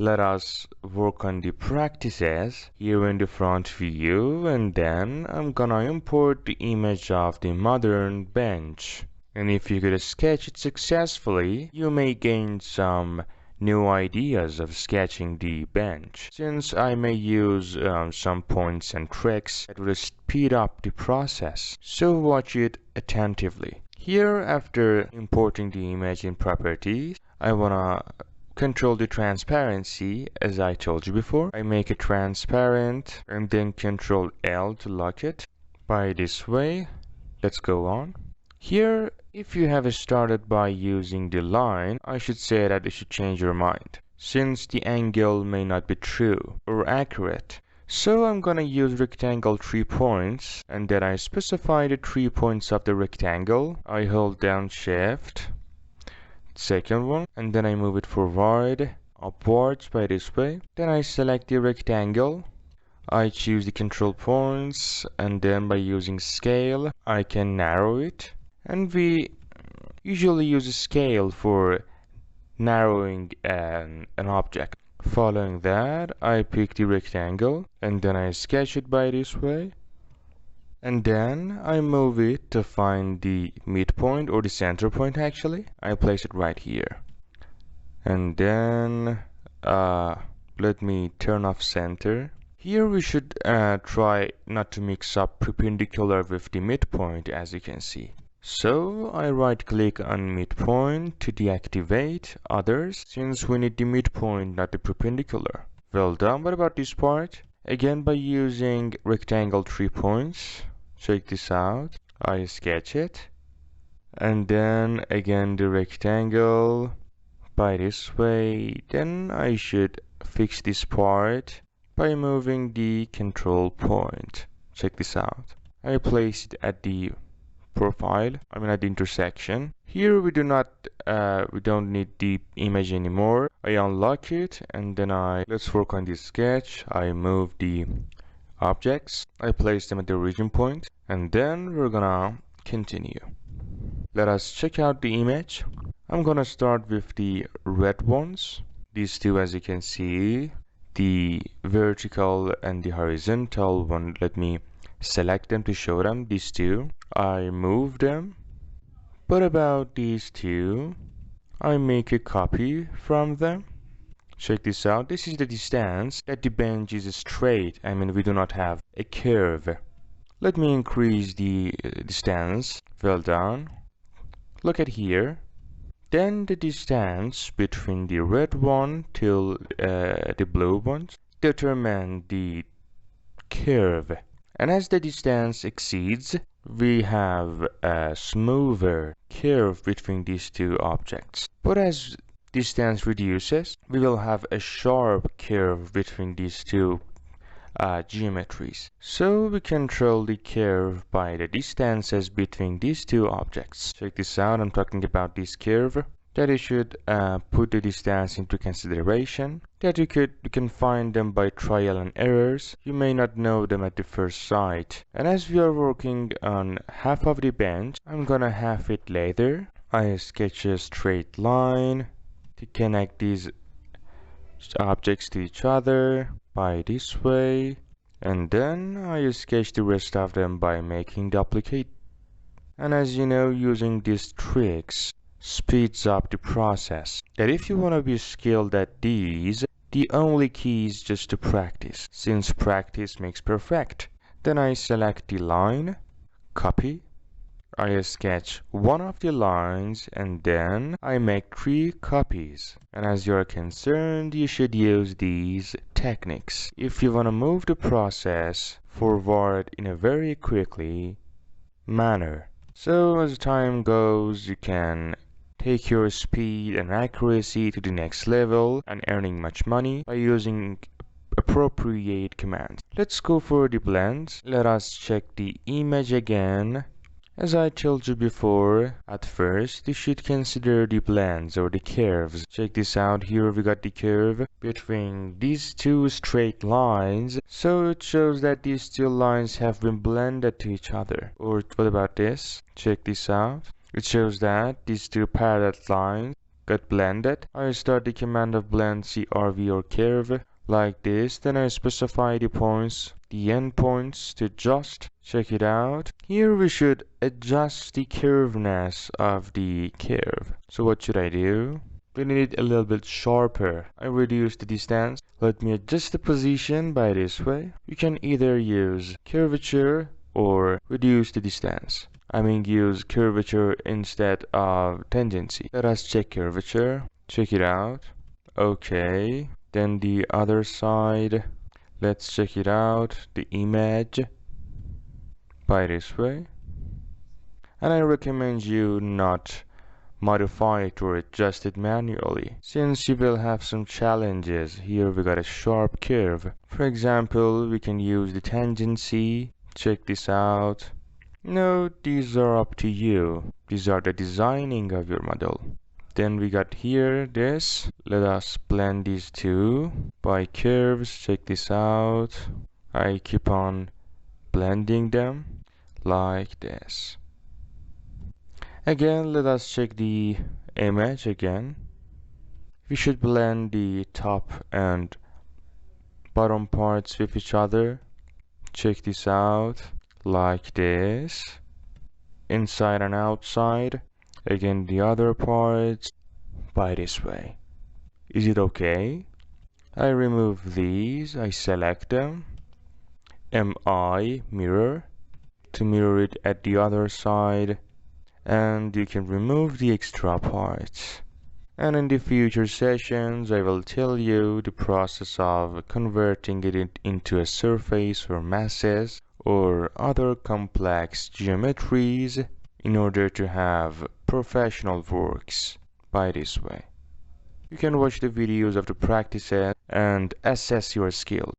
Let us work on the practices here in the front view, and then I'm gonna import the image of the modern bench. And if you could sketch it successfully, you may gain some new ideas of sketching the bench, since I may use some points and tricks that will speed up the process. So watch it attentively. Here, after importing the image in properties, I wanna control the transparency. As I told you before, I make it transparent and then Control L to lock it. By this way, let's go on. Here, if you have started by using the line, I should say that you should change your mind, since the angle may not be true or accurate. So I'm gonna use rectangle 3 points, and then I specify the 3 points of the rectangle. I hold down Shift, second one, and then I move it forward, upwards by this way. Then I select the rectangle. I choose the control points, and then by using scale, I can narrow it. And we usually use a scale for narrowing an object. Following that, I pick the rectangle, and then I sketch it by this way. And then I move it to find the midpoint, or the center point actually. I place it right here. And then let me turn off center. Here we should try not to mix up perpendicular with the midpoint, as you can see. So I right click on midpoint to deactivate others, since we need the midpoint, not the perpendicular. Well done. What about this part? Again, by using rectangle 3 points, check this out. I sketch it, and then again the rectangle by this way. Then I should fix this part by moving the control point. Check this out. I place it at the profile, at the intersection. Here we don't need the image anymore. I unlock it, and then let's work on this sketch. I move the objects, I place them at the origin point, and then we're gonna continue. Let us check out the image. I'm gonna start with the red ones. These two, as you can see, the vertical and the horizontal one. Let me select them to show them. These two, I move them. But about these two, I make a copy from them. Check this out. This is the distance that the bench is straight. We do not have a curve. Let me increase the distance. Well done. Look at here. Then the distance between the red one till the blue ones determine the curve. And as the distance exceeds, we have a smoother curve between these two objects. But as distance reduces, we will have a sharp curve between these two geometries. So we control the curve by the distances between these two objects. Check this out. I'm talking about this curve. That you should put the distance into consideration. That you can find them by trial and errors. You may not know them at the first sight. And as we are working on half of the bench, I'm gonna half it later. I sketch a straight line to connect these objects to each other by this way, and then I sketch the rest of them by making duplicate. And as you know, using these tricks speeds up the process. That if you want to be skilled at these, the only key is just to practice, since practice makes perfect. Then I select the line, copy, I sketch one of the lines, and then I make 3 copies. And as you're concerned, you should use these techniques if you want to move the process forward in a very quickly manner. So as time goes, you can take your speed and accuracy to the next level and earning much money by using appropriate commands. Let's go for the blends. Let us check the image again. As I told you before, at first you should consider the blends or the curves. Check this out. Here we got the curve between these two straight lines. So it shows that these two lines have been blended to each other. Or what about this? Check this out. It shows that these two parallel lines got blended. I start the command of blend CRV or curve like this, then I specify the points, the endpoints to adjust. Check it out. Here we should adjust the curveness of the curve. So what should I do? We need it a little bit sharper. I reduce the distance. Let me adjust the position by this way. You can either use curvature or reduce the distance. I mean use curvature instead of tangency. Let us check curvature. Check it out. Okay. Then the other side. Let's check it out. The image by this way. And I recommend you not modify it or adjust it manually, since you will have some challenges. Here we got a sharp curve. For example, we can use the tangency. Check this out. No, these are up to you. These are the designing of your model. Then we got here this. Let us blend these two by curves. Check this out. I keep on blending them like this. Again, let us check the image again. We should blend the top and bottom parts with each other. Check this out, like this. Inside and outside. Again, the other parts by this way. Is it okay? I remove these, I select them. MI mirror to mirror it at the other side. And you can remove the extra parts. And in the future sessions I will tell you the process of converting it into a surface or masses or other complex geometries in order to have professional works by this way. You can watch the videos of the practices and assess your skill.